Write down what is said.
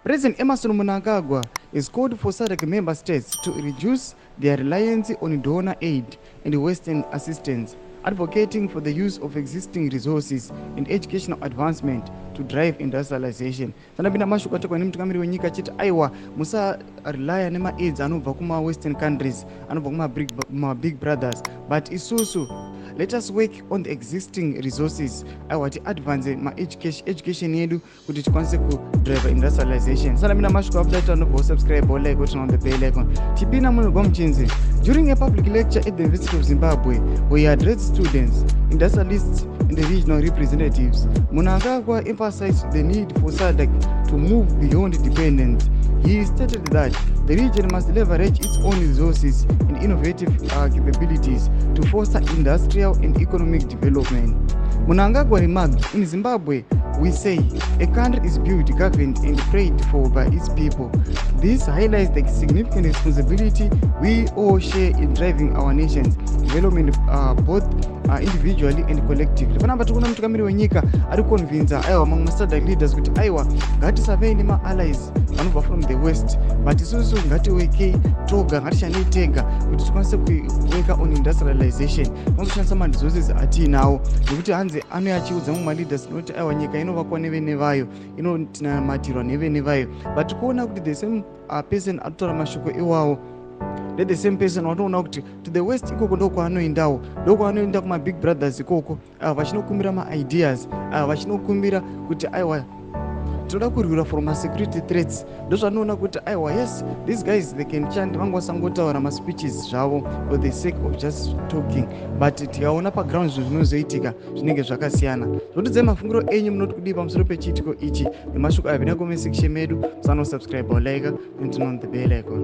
President Emerson Mnangagwa has called for SADC member states to reduce their reliance on donor aid and Western assistance, advocating for the use of existing resources and educational advancement to drive industrialization. Sanapinda mashuka chakwa mtungamiri wenyika chiti aiwa musa rely nema aids anobva kuma Western countries, anobva kuma big brothers, but isusu let us work on the existing resources. Aiwa ti advance ma education yedu kuti tikwanise ku drive industrialization. Sanapinda mashuka update anobva subscribe or like on the bell icon. Tipina munogwa mchinzi. During a public lecture at the University of Zimbabwe, we addressed students, industrialists, and the regional representatives, Mnangagwa emphasized the need for SADC to move beyond dependence. He stated that the region must leverage its own resources and innovative capabilities to foster industrial and economic development. Mnangagwa remarked, in Zimbabwe, we say a country is built, governed, and prayed for by its people. This highlights the significant responsibility we all share in driving our nation's development, both individually and collectively. Panapa tikuna mtungamiri wenyika ari convince aiwa mamwe SADC leaders kuti aiwa ngatisave nema allies vanobva from the west, but isusu ngatiweke toga, ngatishandei tega kuti tikwanise kuweka on industrialization, tinoshandisa ma-resources atiinawo, nekuti hanzi anouya achiudza mumwe leaders noti aiwa nyika inovakwa nevene vayo, inotinamatira nevene vayo, but kuona kuti the same person atotaura mashoko iwawo, let the same person watoona kuti to the west ikoko ndokwaanoendawo, ndokwaanoenda kuma big brothers ikoko, vachinokumbira ma-ideas, vachinokumbira kuti aiwa toda kurwira from ma-security threats. Ndozvanoona kuti aiwa yes, these guys they can chant, vangosangotaura ma-speeches zvavo for the sake of just talking, but tikaona paground zvinhu zvinozoitika zvinenge zvakasiyana. Zvotidzai mafungiro enyu munoti kudii pamusoro pechiitiko ichi nemashoko aya vinako mesection medu. Musanosubscribe or like and turn on the bell icon.